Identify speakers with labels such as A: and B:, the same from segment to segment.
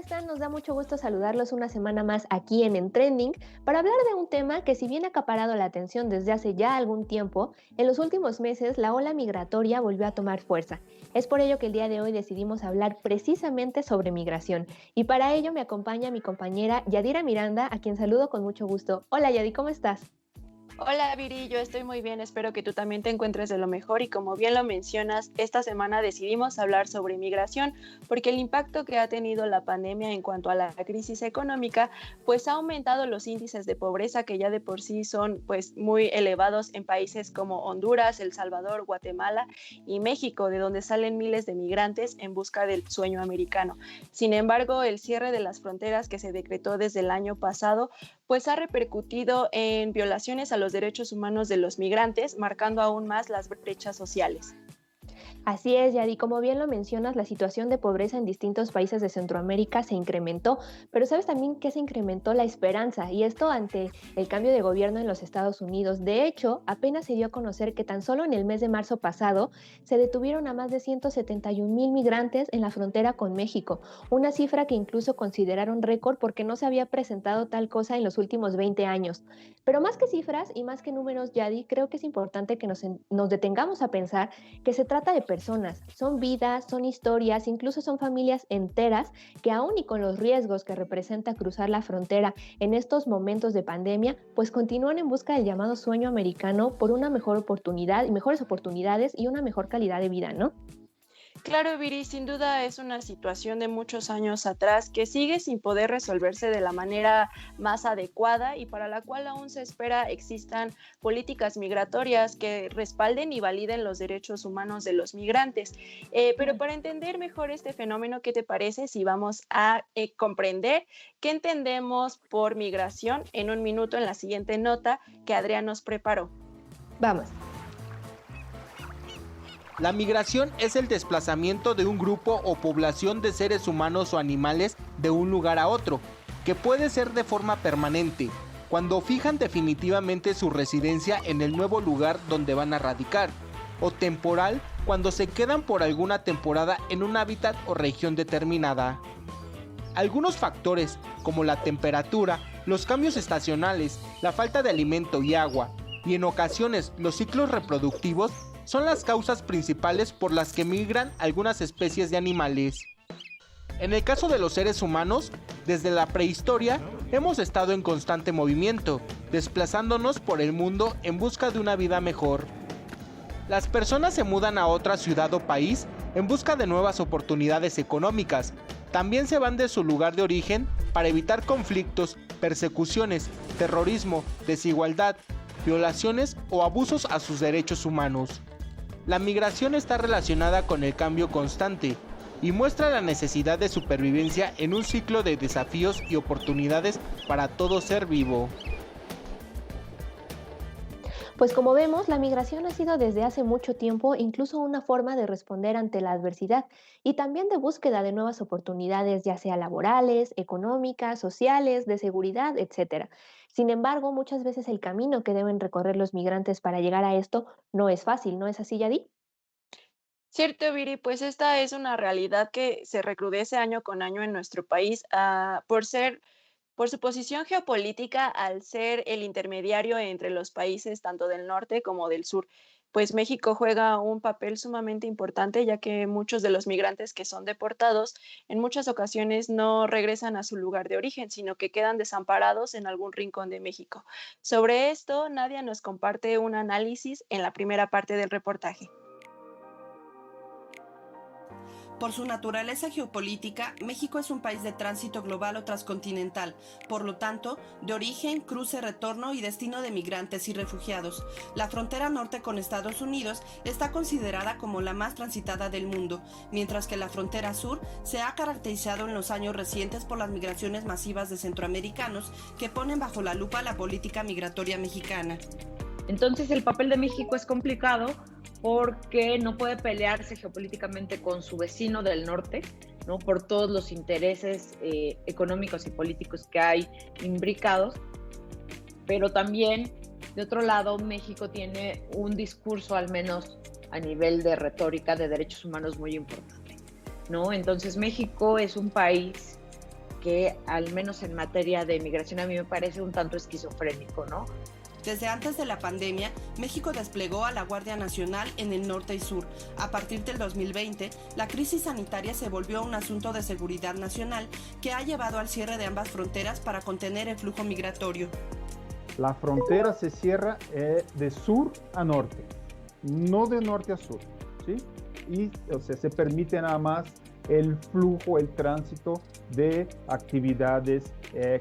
A: están? Nos da mucho gusto saludarlos una semana más aquí en Trending para hablar de un tema que si bien ha acaparado la atención desde hace ya algún tiempo, en los últimos meses la ola migratoria volvió a tomar fuerza. Es por ello que el día de hoy decidimos hablar precisamente sobre migración y para ello me acompaña mi compañera Yadira Miranda, a quien saludo con mucho gusto. Hola Yadi, ¿cómo estás?
B: Hola Viri, yo estoy muy bien, espero que tú también te encuentres de lo mejor y como bien lo mencionas, esta semana decidimos hablar sobre migración porque el impacto que ha tenido la pandemia en cuanto a la crisis económica pues ha aumentado los índices de pobreza que ya de por sí son pues muy elevados en países como Honduras, El Salvador, Guatemala y México, de donde salen miles de migrantes en busca del sueño americano. Sin embargo, el cierre de las fronteras que se decretó desde el año pasado pues ha repercutido en violaciones a los derechos humanos de los migrantes, marcando aún más las brechas sociales.
A: Así es, Yadi, como bien lo mencionas, la situación de pobreza en distintos países de Centroamérica se incrementó, pero sabes también que se incrementó la esperanza, y esto ante el cambio de gobierno en los Estados Unidos. De hecho, apenas se dio a conocer que tan solo en el mes de marzo pasado se detuvieron a más de 171,000 migrantes en la frontera con México, una cifra que incluso consideraron récord porque no se había presentado tal cosa en los últimos 20 años. Pero más que cifras y más que números, Yadi, creo que es importante que nos detengamos a pensar que se trata de personas, son vidas, son historias, incluso son familias enteras que aún y con los riesgos que representa cruzar la frontera en estos momentos de pandemia, pues continúan en busca del llamado sueño americano por una mejor oportunidad y mejores oportunidades y una mejor calidad de vida, ¿no?
B: Claro, Viri, sin duda es una situación de muchos años atrás que sigue sin poder resolverse de la manera más adecuada y para la cual aún se espera existan políticas migratorias que respalden y validen los derechos humanos de los migrantes. Pero para entender mejor este fenómeno, ¿qué te parece si vamos a comprender qué entendemos por migración en un minuto en la siguiente nota que Adrián nos preparó?
A: Vamos.
C: La migración es el desplazamiento de un grupo o población de seres humanos o animales de un lugar a otro, que puede ser de forma permanente, cuando fijan definitivamente su residencia en el nuevo lugar donde van a radicar, o temporal, cuando se quedan por alguna temporada en un hábitat o región determinada. Algunos factores, como la temperatura, los cambios estacionales, la falta de alimento y agua, y en ocasiones los ciclos reproductivos, son las causas principales por las que migran algunas especies de animales. En el caso de los seres humanos, desde la prehistoria hemos estado en constante movimiento, desplazándonos por el mundo en busca de una vida mejor. Las personas se mudan a otra ciudad o país en busca de nuevas oportunidades económicas. También se van de su lugar de origen para evitar conflictos, persecuciones, terrorismo, desigualdad, violaciones o abusos a sus derechos humanos. La migración está relacionada con el cambio constante y muestra la necesidad de supervivencia en un ciclo de desafíos y oportunidades para todo ser vivo.
A: Pues como vemos, la migración ha sido desde hace mucho tiempo incluso una forma de responder ante la adversidad y también de búsqueda de nuevas oportunidades, ya sea laborales, económicas, sociales, de seguridad, etcétera. Sin embargo, muchas veces el camino que deben recorrer los migrantes para llegar a esto no es fácil, ¿no es así, Yadi?
B: Cierto, Viri, pues esta es una realidad que se recrudece año con año en nuestro país, por su posición geopolítica, al ser el intermediario entre los países tanto del norte como del sur. Pues México juega un papel sumamente importante, ya que muchos de los migrantes que son deportados en muchas ocasiones no regresan a su lugar de origen, sino que quedan desamparados en algún rincón de México. Sobre esto, Nadia nos comparte un análisis en la primera parte del reportaje.
D: Por su naturaleza geopolítica, México es un país de tránsito global o transcontinental, por lo tanto, de origen, cruce, retorno y destino de migrantes y refugiados. La frontera norte con Estados Unidos está considerada como la más transitada del mundo, mientras que la frontera sur se ha caracterizado en los años recientes por las migraciones masivas de centroamericanos que ponen bajo la lupa la política migratoria mexicana.
E: Entonces el papel de México es complicado porque no puede pelearse geopolíticamente con su vecino del norte, ¿no? Por todos los intereses económicos y políticos que hay imbricados, pero también, de otro lado, México tiene un discurso, al menos a nivel de retórica, de derechos humanos muy importante, ¿no? Entonces México es un país que al menos en materia de migración a mí me parece un tanto esquizofrénico, ¿no?
D: Desde antes de la pandemia, México desplegó a la Guardia Nacional en el norte y sur. A partir del 2020, la crisis sanitaria se volvió un asunto de seguridad nacional que ha llevado al cierre de ambas fronteras para contener el flujo migratorio.
F: La frontera se cierra de sur a norte, no de norte a sur, ¿sí? Y se permite nada más el flujo, el tránsito de actividades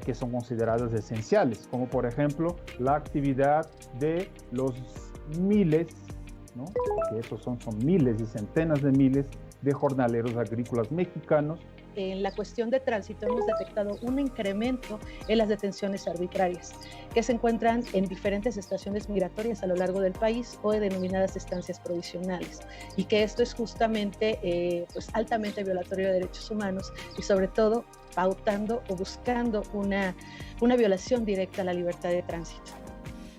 F: que son consideradas esenciales, como por ejemplo la actividad de los miles, ¿no? Que esos son miles y centenas de miles de jornaleros agrícolas mexicanos.
G: En la cuestión de tránsito hemos detectado un incremento en las detenciones arbitrarias que se encuentran en diferentes estaciones migratorias a lo largo del país o de denominadas estancias provisionales, y que esto es justamente pues altamente violatorio de derechos humanos y sobre todo pautando o buscando una violación directa a la libertad de tránsito.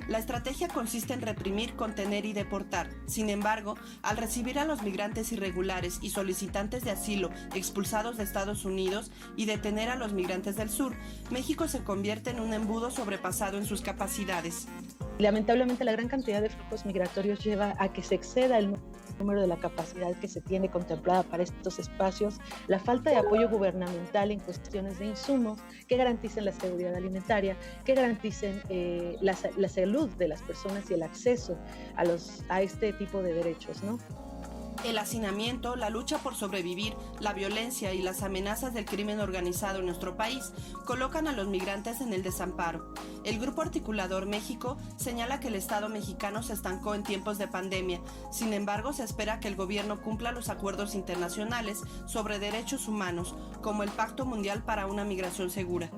D: La estrategia consiste en reprimir, contener y deportar. Sin embargo, al recibir a los migrantes irregulares y solicitantes de asilo expulsados de Estados Unidos y detener a los migrantes del sur, México se convierte en un embudo sobrepasado en sus capacidades.
G: Lamentablemente, la gran cantidad de flujos migratorios lleva a que se exceda el número de la capacidad que se tiene contemplada para estos espacios, la falta de apoyo gubernamental en cuestiones de insumos que garanticen la seguridad alimentaria, que garanticen la salud de las personas y el acceso a este tipo de derechos, ¿no?
D: El hacinamiento, la lucha por sobrevivir, la violencia y las amenazas del crimen organizado en nuestro país colocan a los migrantes en el desamparo. El Grupo Articulador México señala que el Estado mexicano se estancó en tiempos de pandemia. Sin embargo, se espera que el gobierno cumpla los acuerdos internacionales sobre derechos humanos, como el Pacto Mundial para una Migración Segura.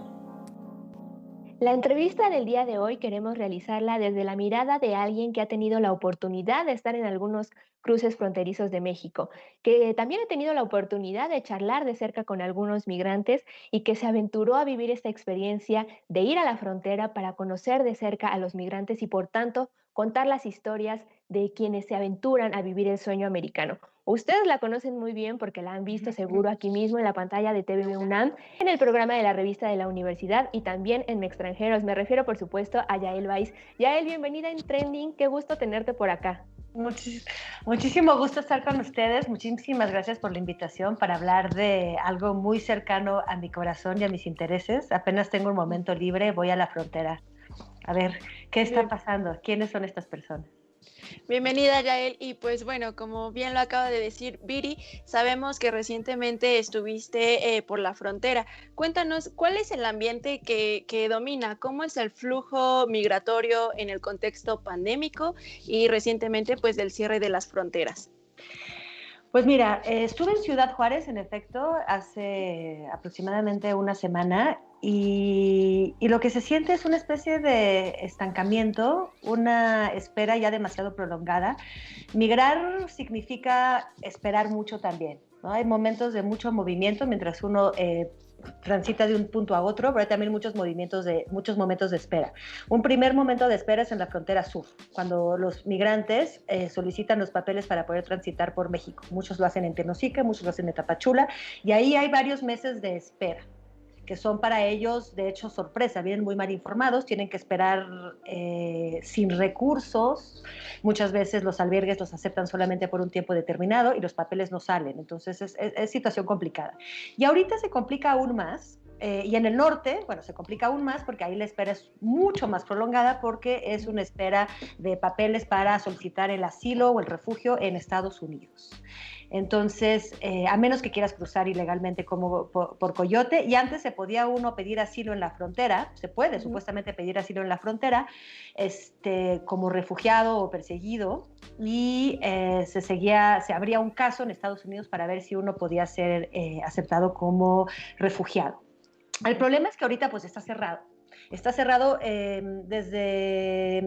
A: La entrevista del día de hoy queremos realizarla desde la mirada de alguien que ha tenido la oportunidad de estar en algunos cruces fronterizos de México, que también ha tenido la oportunidad de charlar de cerca con algunos migrantes y que se aventuró a vivir esta experiencia de ir a la frontera para conocer de cerca a los migrantes y por tanto contar las historias de quienes se aventuran a vivir el sueño americano. Ustedes la conocen muy bien porque la han visto seguro aquí mismo en la pantalla de TV UNAM, en el programa de la revista de la universidad y también en Extranjeros. Me refiero, por supuesto, a Yael Baiz. Yael, bienvenida en Trending. Qué gusto tenerte por acá.
H: Muchísimo gusto estar con ustedes. Muchísimas gracias por la invitación para hablar de algo muy cercano a mi corazón y a mis intereses. Apenas tengo un momento libre, voy a la frontera. A ver, ¿qué está pasando? ¿Quiénes son estas personas?
B: Bienvenida, Yael. Y pues bueno, como bien lo acaba de decir Viri, sabemos que recientemente estuviste por la frontera. Cuéntanos, ¿cuál es el ambiente que domina? ¿Cómo es el flujo migratorio en el contexto pandémico y recientemente pues del cierre de las fronteras?
H: Pues mira, estuve en Ciudad Juárez, en efecto, hace aproximadamente una semana y lo que se siente es una especie de estancamiento, una espera ya demasiado prolongada. Migrar significa esperar mucho también, ¿no? Hay momentos de mucho movimiento mientras uno transita de un punto a otro, pero hay también muchos momentos de espera. Un primer momento de espera es en la frontera sur, cuando los migrantes solicitan los papeles para poder transitar por México. Muchos lo hacen en Tenosique, muchos lo hacen en Tapachula, y ahí hay varios meses de espera, que son para ellos, de hecho, sorpresa. Vienen muy mal informados, tienen que esperar sin recursos. Muchas veces los albergues los aceptan solamente por un tiempo determinado y los papeles no salen. Entonces, es situación complicada. Y ahorita se complica aún más. Y en el norte, bueno, se complica aún más porque ahí la espera es mucho más prolongada porque es una espera de papeles para solicitar el asilo o el refugio en Estados Unidos. Entonces, a menos que quieras cruzar ilegalmente como por Coyote, y antes se podía uno pedir asilo en la frontera, se puede supuestamente pedir asilo en la frontera, como refugiado o perseguido, y se abría un caso en Estados Unidos para ver si uno podía ser aceptado como refugiado. El problema es que ahorita pues está cerrado. Está cerrado desde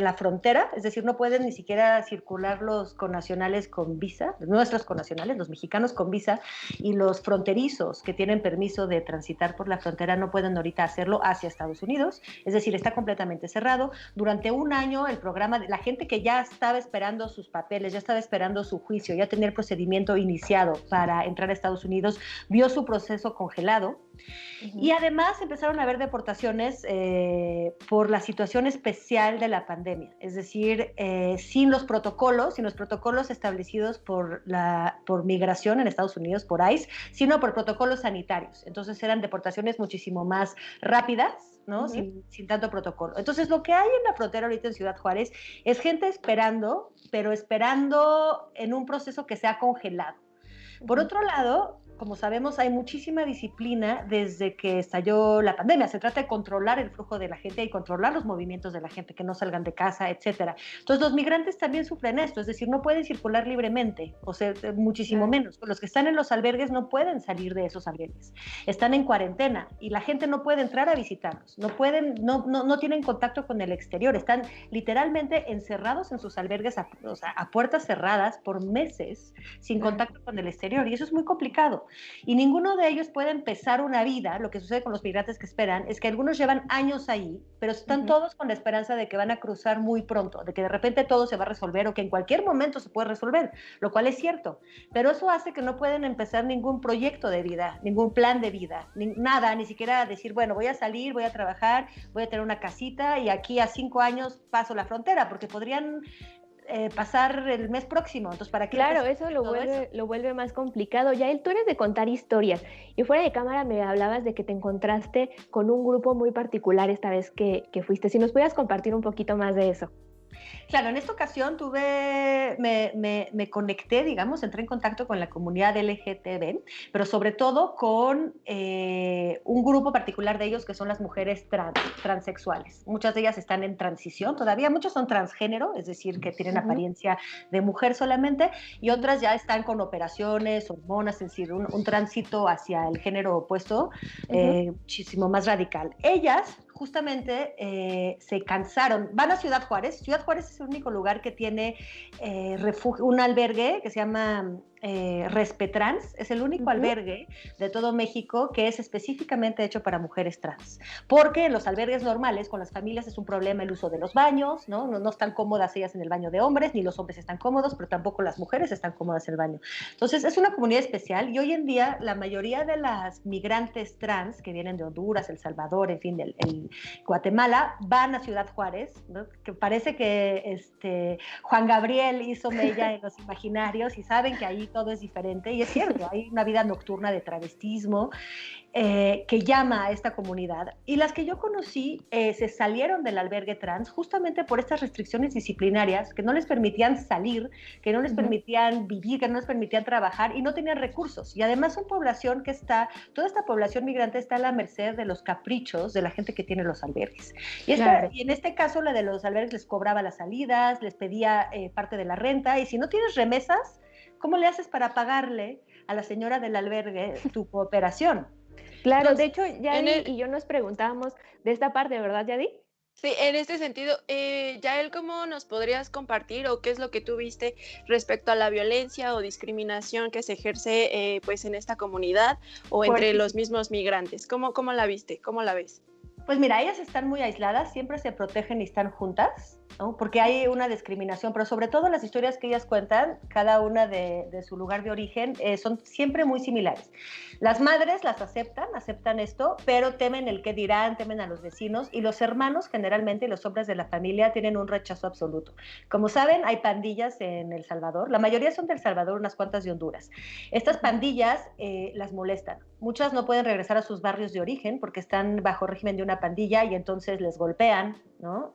H: la frontera, es decir, no pueden ni siquiera circular los connacionales con visa, nuestros connacionales, los mexicanos con visa, y los fronterizos que tienen permiso de transitar por la frontera no pueden ahorita hacerlo hacia Estados Unidos, es decir, está completamente cerrado. Durante un año el programa, la gente que ya estaba esperando sus papeles, ya estaba esperando su juicio, ya tenía el procedimiento iniciado para entrar a Estados Unidos, vio su proceso congelado. Y además empezaron a haber deportaciones por la situación especial de la pandemia, es decir, sin los protocolos establecidos por migración en Estados Unidos, por ICE, sino por protocolos sanitarios. Entonces eran deportaciones muchísimo más rápidas, ¿no? Sin tanto protocolo. Entonces lo que hay en la frontera ahorita en Ciudad Juárez es gente esperando, pero esperando en un proceso que se ha congelado. Por otro lado, como sabemos, hay muchísima disciplina desde que estalló la pandemia. Se trata de controlar el flujo de la gente y controlar los movimientos de la gente, que no salgan de casa, etcétera. Entonces, los migrantes también sufren esto, es decir, no pueden circular libremente, o sea, muchísimo menos. Los que están en los albergues no pueden salir de esos albergues. Están en cuarentena y la gente no puede entrar a visitarlos. No tienen contacto con el exterior. Están literalmente encerrados en sus albergues a puertas cerradas por meses sin contacto con el exterior. Y eso es muy complicado. Y ninguno de ellos puede empezar una vida. Lo que sucede con los migrantes que esperan es que algunos llevan años ahí, pero están todos con la esperanza de que van a cruzar muy pronto, de que de repente todo se va a resolver o que en cualquier momento se puede resolver, lo cual es cierto. Pero eso hace que no pueden empezar ningún proyecto de vida, ningún plan de vida, nada, ni siquiera decir, bueno, voy a salir, voy a trabajar, voy a tener una casita y aquí a 5 años paso la frontera, porque podrían pasar el mes próximo. Entonces, ¿para qué?
A: Claro, eso lo vuelve más complicado. Yael, tú eres de contar historias y fuera de cámara me hablabas de que te encontraste con un grupo muy particular esta vez que fuiste. Si nos pudieras compartir un poquito más de eso.
H: Claro, en esta ocasión me conecté, digamos, entré en contacto con la comunidad LGTB, pero sobre todo con un grupo particular de ellos que son las mujeres transexuales. Muchas de ellas están en transición todavía, muchas son transgénero, es decir, que tienen apariencia de mujer solamente, y otras ya están con operaciones, hormonas, es decir, un tránsito hacia el género opuesto muchísimo más radical. Ellas justamente se cansaron, van a Ciudad Juárez. Ciudad Juárez es el único lugar que tiene un albergue que se llama Respetrans, es el único albergue de todo México que es específicamente hecho para mujeres trans, porque en los albergues normales con las familias es un problema el uso de los baños, no están cómodas ellas en el baño de hombres, ni los hombres están cómodos, pero tampoco las mujeres están cómodas en el baño. Entonces es una comunidad especial y hoy en día la mayoría de las migrantes trans que vienen de Honduras, El Salvador, en fin, Guatemala, van a Ciudad Juárez, ¿no? Que parece que Juan Gabriel hizo mella en los imaginarios y saben que ahí todo es diferente, y es cierto, hay una vida nocturna de travestismo que llama a esta comunidad. Y las que yo conocí se salieron del albergue trans justamente por estas restricciones disciplinarias que no les permitían salir, que no les permitían vivir, que no les permitían trabajar y no tenían recursos. Y además son población que toda esta población migrante está a la merced de los caprichos de la gente que tiene los albergues. Y en este caso la de los albergues les cobraba las salidas, les pedía parte de la renta, y si no tienes remesas, ¿cómo le haces para pagarle a la señora del albergue tu cooperación?
A: Claro, de hecho, Yadi y yo nos preguntábamos de esta parte, ¿verdad, Yadi?
B: Sí, en este sentido, Yael, ¿cómo nos podrías compartir o qué es lo que tú viste respecto a la violencia o discriminación que se ejerce pues en esta comunidad o entre los mismos migrantes? ¿Cómo la viste? ¿Cómo la ves?
H: Pues mira, ellas están muy aisladas, siempre se protegen y están juntas, ¿no? Porque hay una discriminación, pero sobre todo las historias que ellas cuentan, cada una de su lugar de origen, son siempre muy similares. Las madres las aceptan esto, pero temen el qué dirán, temen a los vecinos, y los hermanos generalmente, los hombres de la familia, tienen un rechazo absoluto. Como saben, hay pandillas en El Salvador, la mayoría son de El Salvador, unas cuantas de Honduras. Estas pandillas las molestan. Muchas no pueden regresar a sus barrios de origen porque están bajo régimen de una pandilla y entonces les golpean, ¿no?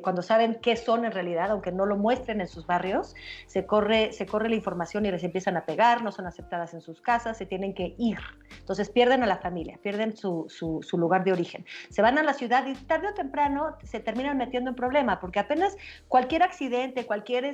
H: Cuando saben qué son en realidad, aunque no lo muestren en sus barrios, se corre la información y les empiezan a pegar, no son aceptadas en sus casas, se tienen que ir. Entonces pierden a la familia, pierden su lugar de origen. Se van a la ciudad y tarde o temprano se terminan metiendo en problema, porque apenas cualquier accidente, cualquier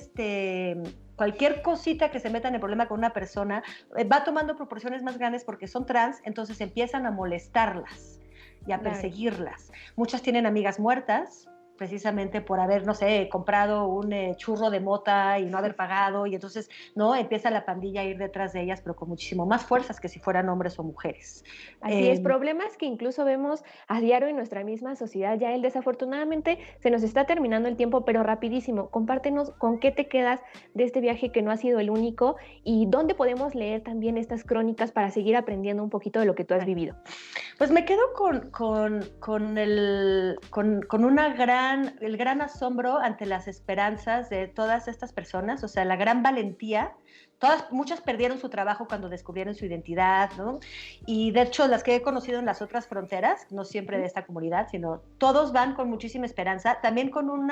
H: cosita que se meta en el problema con una persona va tomando proporciones más grandes porque son trans, entonces empiezan a molestarlas y a perseguirlas. Muchas tienen amigas muertas, precisamente por haber, no sé, comprado un churro de mota y no haber pagado, y entonces, ¿no? Empieza la pandilla a ir detrás de ellas, pero con muchísimo más fuerzas que si fueran hombres o mujeres.
A: Así es, problemas que incluso vemos a diario en nuestra misma sociedad. Ya desafortunadamente se nos está terminando el tiempo, pero rapidísimo. Compártenos con qué te quedas de este viaje que no ha sido el único y dónde podemos leer también estas crónicas para seguir aprendiendo un poquito de lo que tú has vivido.
H: Pues me quedo con el gran asombro ante las esperanzas de todas estas personas, o sea, la gran valentía. Muchas perdieron su trabajo cuando descubrieron su identidad, ¿no? Y de hecho, las que he conocido en las otras fronteras, no siempre de esta comunidad, sino todos van con muchísima esperanza, también con un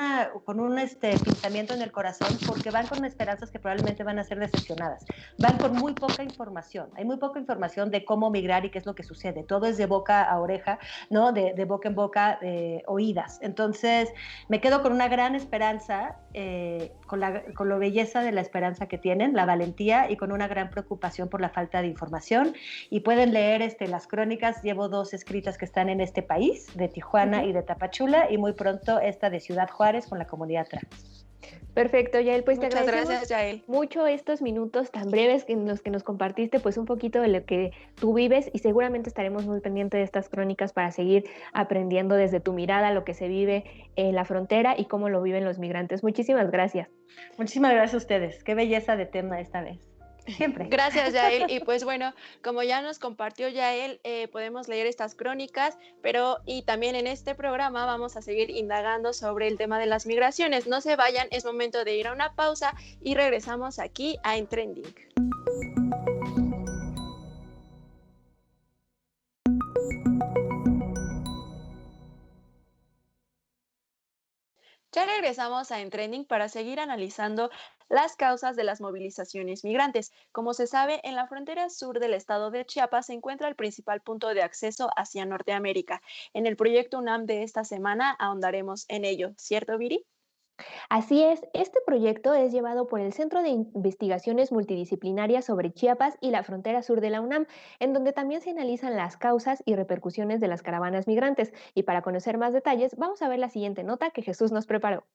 H: pensamiento en el corazón, porque van con esperanzas que probablemente van a ser decepcionadas. Van con muy poca información. Hay muy poca información de cómo migrar y qué es lo que sucede. Todo es de boca a oreja, ¿no? De boca en boca, oídas. Entonces, me quedo con una gran esperanza, con la belleza de la esperanza que tienen, la valentía, y con una gran preocupación por la falta de información. Y pueden leer las crónicas. Llevo 2 escritas que están en este país, de Tijuana y de Tapachula, y muy pronto esta de Ciudad Juárez con la comunidad trans.
A: Perfecto, Yael, pues
B: Muchas
A: te agradecemos
B: gracias, Yael.
A: mucho estos minutos tan breves en los que nos compartiste pues un poquito de lo que tú vives, y seguramente estaremos muy pendientes de estas crónicas para seguir aprendiendo desde tu mirada lo que se vive en la frontera y cómo lo viven los migrantes. Muchísimas gracias.
H: Muchísimas gracias a ustedes. Qué belleza de tema esta vez. Siempre.
B: Gracias, Yael. Y pues bueno, como ya nos compartió Yael, podemos leer estas crónicas, y también en este programa vamos a seguir indagando sobre el tema de las migraciones. No se vayan, es momento de ir a una pausa y regresamos aquí a En Trending. Ya regresamos a En Trending para seguir analizando las causas de las movilizaciones migrantes. Como se sabe, en la frontera sur del estado de Chiapas se encuentra el principal punto de acceso hacia Norteamérica. En el proyecto UNAM de esta semana ahondaremos en ello, ¿cierto, Viri?
A: Así es, este proyecto es llevado por el Centro de Investigaciones Multidisciplinarias sobre Chiapas y la frontera sur de la UNAM, en donde también se analizan las causas y repercusiones de las caravanas migrantes. Y para conocer más detalles, vamos a ver la siguiente nota que Jesús nos preparó.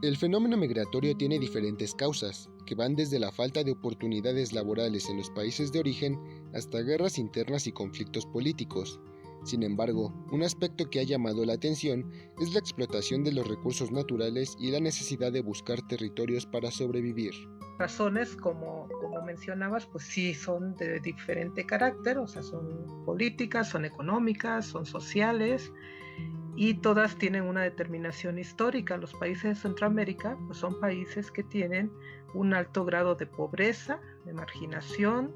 I: El fenómeno migratorio tiene diferentes causas, que van desde la falta de oportunidades laborales en los países de origen hasta guerras internas y conflictos políticos. Sin embargo, un aspecto que ha llamado la atención es la explotación de los recursos naturales y la necesidad de buscar territorios para sobrevivir.
J: Razones, como mencionabas, pues sí son de diferente carácter, o sea, son políticas, son económicas, son sociales, y todas tienen una determinación histórica. Los países de Centroamérica pues son países que tienen un alto grado de pobreza, de marginación,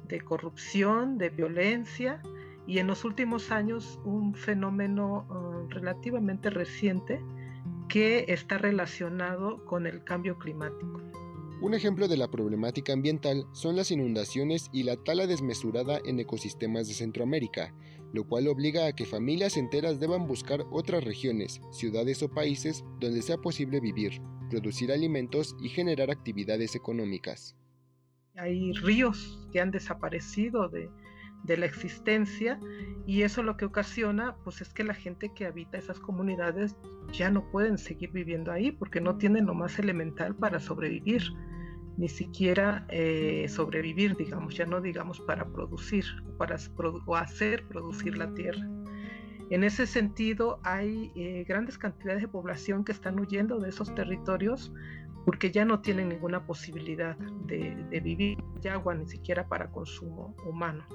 J: de corrupción, de violencia, y en los últimos años un fenómeno relativamente reciente que está relacionado con el cambio climático.
I: Un ejemplo de la problemática ambiental son las inundaciones y la tala desmesurada en ecosistemas de Centroamérica, lo cual obliga a que familias enteras deban buscar otras regiones, ciudades o países donde sea posible vivir, producir alimentos y generar actividades económicas.
J: Hay ríos que han desaparecido de la existencia, y eso lo que ocasiona pues es que la gente que habita esas comunidades ya no pueden seguir viviendo ahí porque no tienen lo más elemental para sobrevivir, ni siquiera sobrevivir, digamos, ya no digamos para producir o hacer producir la tierra. En ese sentido hay grandes cantidades de población que están huyendo de esos territorios porque ya no tienen ninguna posibilidad de vivir de agua, ni siquiera para consumo humano.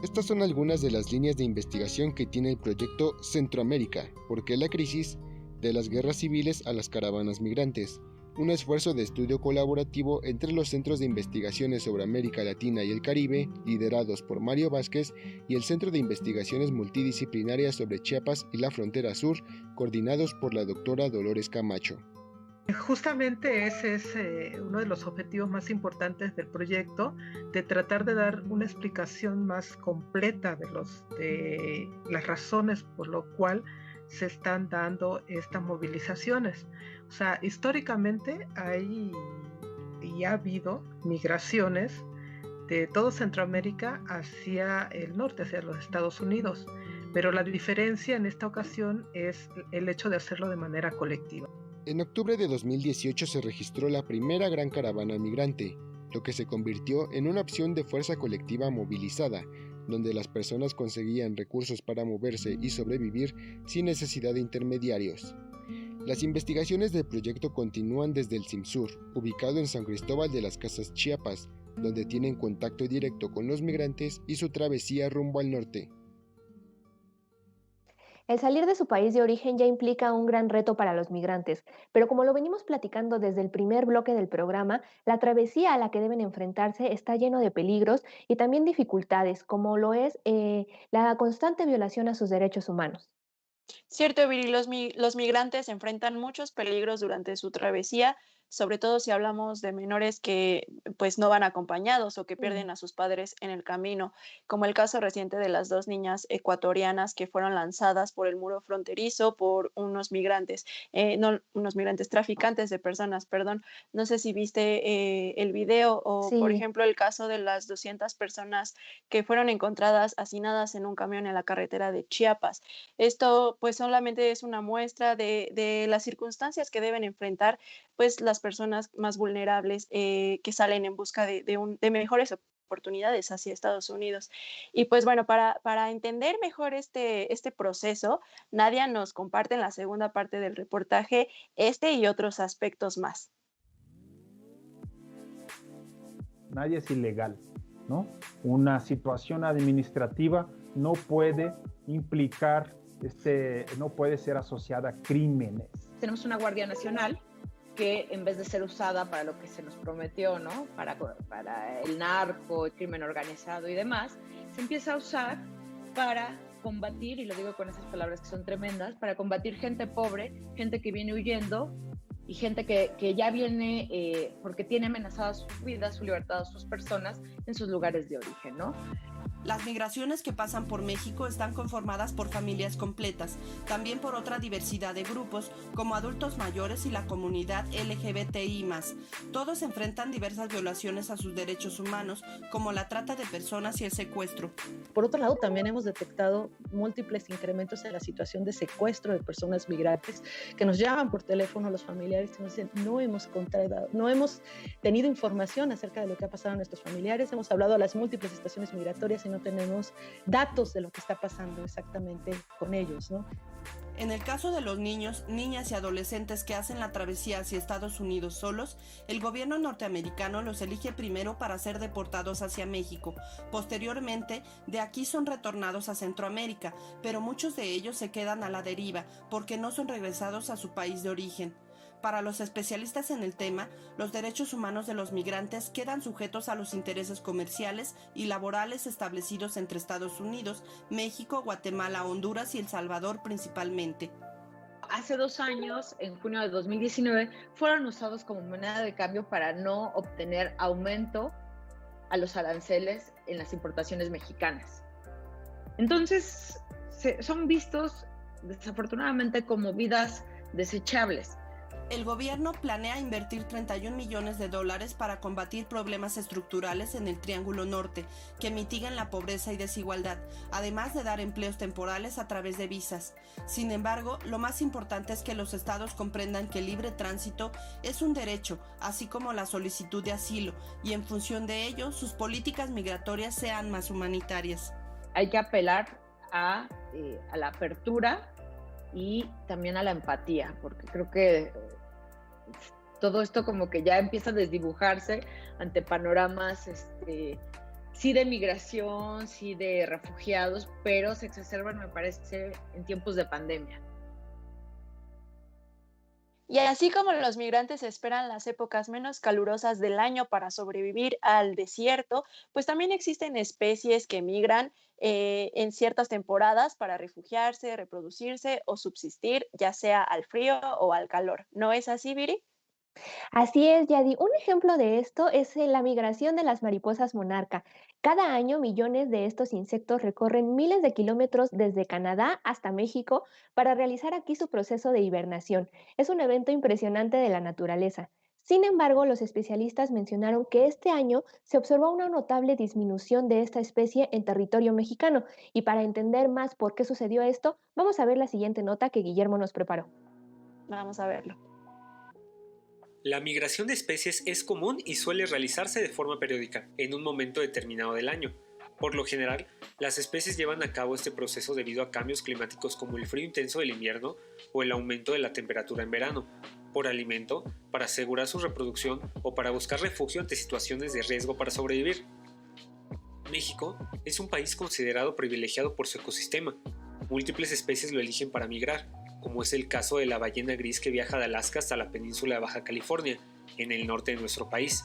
I: Estas son algunas de las líneas de investigación que tiene el proyecto Centroamérica, ¿por qué la crisis? De las guerras civiles a las caravanas migrantes, un esfuerzo de estudio colaborativo entre los Centros de Investigaciones sobre América Latina y el Caribe, liderados por Mario Vázquez, y el Centro de Investigaciones Multidisciplinarias sobre Chiapas y la Frontera Sur, coordinados por la doctora Dolores Camacho.
J: Justamente ese es uno de los objetivos más importantes del proyecto, de tratar de dar una explicación más completa de las razones por lo cual se están dando estas movilizaciones. O sea, históricamente hay y ha habido migraciones de todo Centroamérica hacia el norte, hacia los Estados Unidos, pero la diferencia en esta ocasión es el hecho de hacerlo de manera colectiva.
I: En octubre de 2018 se registró la primera gran caravana migrante, lo que se convirtió en una opción de fuerza colectiva movilizada, donde las personas conseguían recursos para moverse y sobrevivir sin necesidad de intermediarios. Las investigaciones del proyecto continúan desde el CIMSUR, ubicado en San Cristóbal de las Casas, Chiapas, donde tienen contacto directo con los migrantes y su travesía rumbo al norte.
A: El salir de su país de origen ya implica un gran reto para los migrantes, pero como lo venimos platicando desde el primer bloque del programa, la travesía a la que deben enfrentarse está lleno de peligros y también dificultades, como lo es la constante violación a sus derechos humanos.
B: Cierto, Viri, los migrantes enfrentan muchos peligros durante su travesía, sobre todo si hablamos de menores que pues no van acompañados o que
A: Mm.
B: pierden a sus padres en el camino, como el caso reciente de las dos niñas ecuatorianas que fueron lanzadas por el muro fronterizo por unos migrantes, no, unos migrantes traficantes de personas, perdón. No sé si viste el video o, por
A: Sí.
B: ejemplo, el caso de las 200 personas que fueron encontradas hacinadas en un camión en la carretera de Chiapas. Esto pues solamente es una muestra de las circunstancias que deben enfrentar pues las personas más vulnerables que salen en busca de mejores oportunidades hacia Estados Unidos. Y pues bueno, para entender mejor este proceso, Nadia nos comparte en la segunda parte del reportaje este y otros aspectos más.
F: Nadie es ilegal, ¿no? Una situación administrativa no puede implicar, no puede ser asociada a crímenes.
E: Tenemos una Guardia Nacional que en vez de ser usada para lo que se nos prometió, ¿no? Para el narco, el crimen organizado y demás, se empieza a usar para combatir, y lo digo con esas palabras que son tremendas, para combatir gente pobre, gente que viene huyendo y gente que ya viene porque tiene amenazada su vida, su libertad, sus personas en sus lugares de origen, ¿no?
D: Las migraciones que pasan por México están conformadas por familias completas, también por otra diversidad de grupos, como adultos mayores y la comunidad LGBTI+. Todos enfrentan diversas violaciones a sus derechos humanos, como la trata de personas y el secuestro.
G: Por otro lado, también hemos detectado múltiples incrementos en la situación de secuestro de personas migrantes que nos llaman por teléfono los familiares y nos dicen, no hemos tenido información acerca de lo que ha pasado a nuestros familiares, hemos hablado a las múltiples estaciones migratorias y no tenemos datos de lo que está pasando exactamente con ellos, ¿no?
D: En el caso de los niños, niñas y adolescentes que hacen la travesía hacia Estados Unidos solos, el gobierno norteamericano los elige primero para ser deportados hacia México. Posteriormente, de aquí son retornados a Centroamérica, pero muchos de ellos se quedan a la deriva porque no son regresados a su país de origen. Para los especialistas en el tema, los derechos humanos de los migrantes quedan sujetos a los intereses comerciales y laborales establecidos entre Estados Unidos, México, Guatemala, Honduras y El Salvador principalmente.
E: Hace 2 años, en junio de 2019, fueron usados como moneda de cambio para no obtener aumento a los aranceles en las importaciones mexicanas. Entonces, son vistos desafortunadamente como vidas desechables.
D: El gobierno planea invertir $31 millones para combatir problemas estructurales en el Triángulo Norte que mitiguen la pobreza y desigualdad, además de dar empleos temporales a través de visas. Sin embargo, lo más importante es que los estados comprendan que el libre tránsito es un derecho, así como la solicitud de asilo, y en función de ello, sus políticas migratorias sean más humanitarias.
E: Hay que apelar a la apertura y también a la empatía, porque creo que todo esto como que ya empieza a desdibujarse ante panoramas sí de migración, sí de refugiados, pero se exacerban, me parece, en tiempos de pandemia.
B: Y así como los migrantes esperan las épocas menos calurosas del año para sobrevivir al desierto, pues también existen especies que migran en ciertas temporadas para refugiarse, reproducirse o subsistir, ya sea al frío o al calor. ¿No es así, Viri?
A: Así es, Yadi. Un ejemplo de esto es la migración de las mariposas monarca. Cada año millones de estos insectos recorren miles de kilómetros desde Canadá hasta México para realizar aquí su proceso de hibernación. Es un evento impresionante de la naturaleza. Sin embargo, los especialistas mencionaron que este año se observó una notable disminución de esta especie en territorio mexicano. Y para entender más por qué sucedió esto, vamos a ver la siguiente nota que Guillermo nos preparó.
B: Vamos a verlo.
K: La migración de especies es común y suele realizarse de forma periódica, en un momento determinado del año. Por lo general, las especies llevan a cabo este proceso debido a cambios climáticos como el frío intenso del invierno o el aumento de la temperatura en verano, por alimento, para asegurar su reproducción o para buscar refugio ante situaciones de riesgo para sobrevivir. México es un país considerado privilegiado por su ecosistema. Múltiples especies lo eligen para migrar, como es el caso de la ballena gris que viaja de Alaska hasta la península de Baja California, en el norte de nuestro país,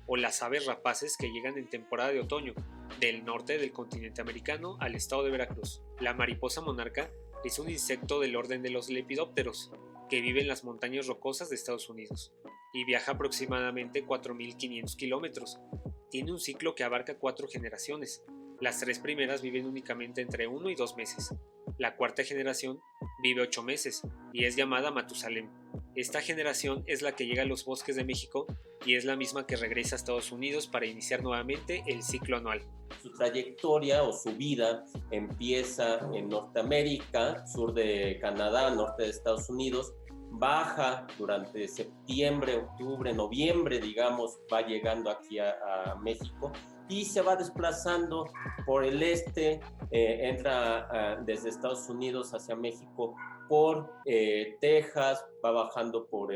K: o las aves rapaces que llegan en temporada de otoño, del norte del continente americano al estado de Veracruz. La mariposa monarca es un insecto del orden de los lepidópteros, que vive en las montañas rocosas de Estados Unidos, y viaja aproximadamente 4.500 kilómetros. Tiene un ciclo que abarca 4 generaciones. Las 3 primeras viven únicamente entre 1 y 2 meses. La cuarta generación vive 8 meses y es llamada Matusalem. Esta generación es la que llega a los bosques de México y es la misma que regresa a Estados Unidos para iniciar nuevamente el ciclo anual.
L: Su trayectoria o su vida empieza en Norteamérica, sur de Canadá, norte de Estados Unidos, baja durante septiembre, octubre, noviembre, digamos, va llegando aquí a México y se va desplazando por el este, entra desde Estados Unidos hacia México por Texas, va bajando por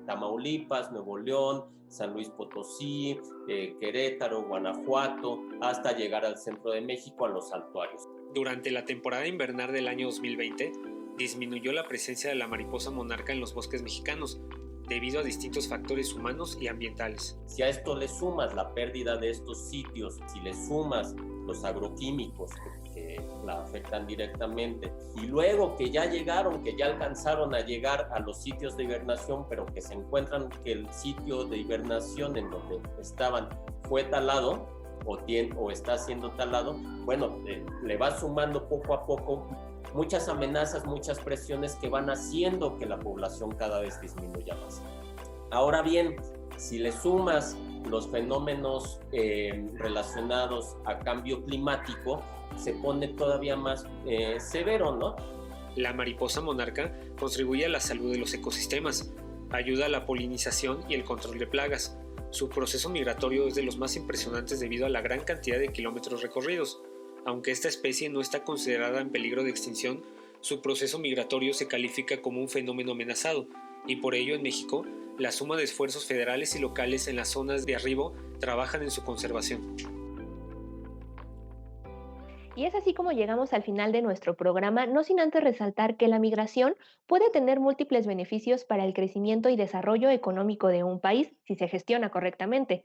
L: Tamaulipas, Nuevo León, San Luis Potosí, Querétaro, Guanajuato, hasta llegar al centro de México, a los santuarios.
K: Durante la temporada invernal del año 2020, disminuyó la presencia de la mariposa monarca en los bosques mexicanos, debido a distintos factores humanos y ambientales.
L: Si a esto le sumas la pérdida de estos sitios, si le sumas los agroquímicos que la afectan directamente, y luego que ya llegaron, que ya alcanzaron a llegar a los sitios de hibernación, pero que se encuentran que el sitio de hibernación en donde estaban fue talado o está siendo talado, bueno, le va sumando poco a poco muchas amenazas, muchas presiones que van haciendo que la población cada vez disminuya más. Ahora bien, si le sumas los fenómenos relacionados a cambio climático, se pone todavía más severo, ¿no?
K: La mariposa monarca contribuye a la salud de los ecosistemas, ayuda a la polinización y el control de plagas. Su proceso migratorio es de los más impresionantes debido a la gran cantidad de kilómetros recorridos. Aunque esta especie no está considerada en peligro de extinción, su proceso migratorio se califica como un fenómeno amenazado, y por ello en México, la suma de esfuerzos federales y locales en las zonas de arribo trabajan en su conservación.
A: Y es así como llegamos al final de nuestro programa, no sin antes resaltar que la migración puede tener múltiples beneficios para el crecimiento y desarrollo económico de un país si se gestiona correctamente.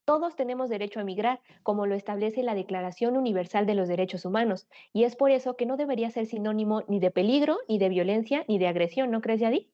A: Todos tenemos derecho a migrar, como lo establece la Declaración Universal de los Derechos Humanos, y es por eso que no debería ser sinónimo ni de peligro, ni de violencia, ni de agresión, ¿no crees, Yadi?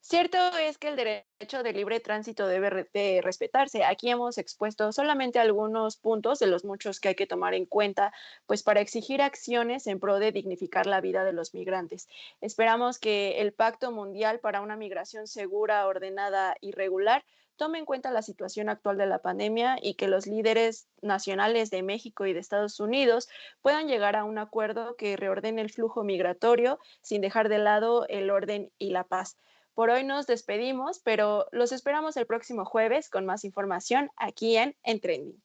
B: Cierto es que el derecho de libre tránsito debe de respetarse. Aquí hemos expuesto solamente algunos puntos de los muchos que hay que tomar en cuenta, pues para exigir acciones en pro de dignificar la vida de los migrantes. Esperamos que el Pacto Mundial para una Migración Segura, Ordenada y Regular tome en cuenta la situación actual de la pandemia y que los líderes nacionales de México y de Estados Unidos puedan llegar a un acuerdo que reordene el flujo migratorio sin dejar de lado el orden y la paz. Por hoy nos despedimos, pero los esperamos el próximo jueves con más información aquí en Trending.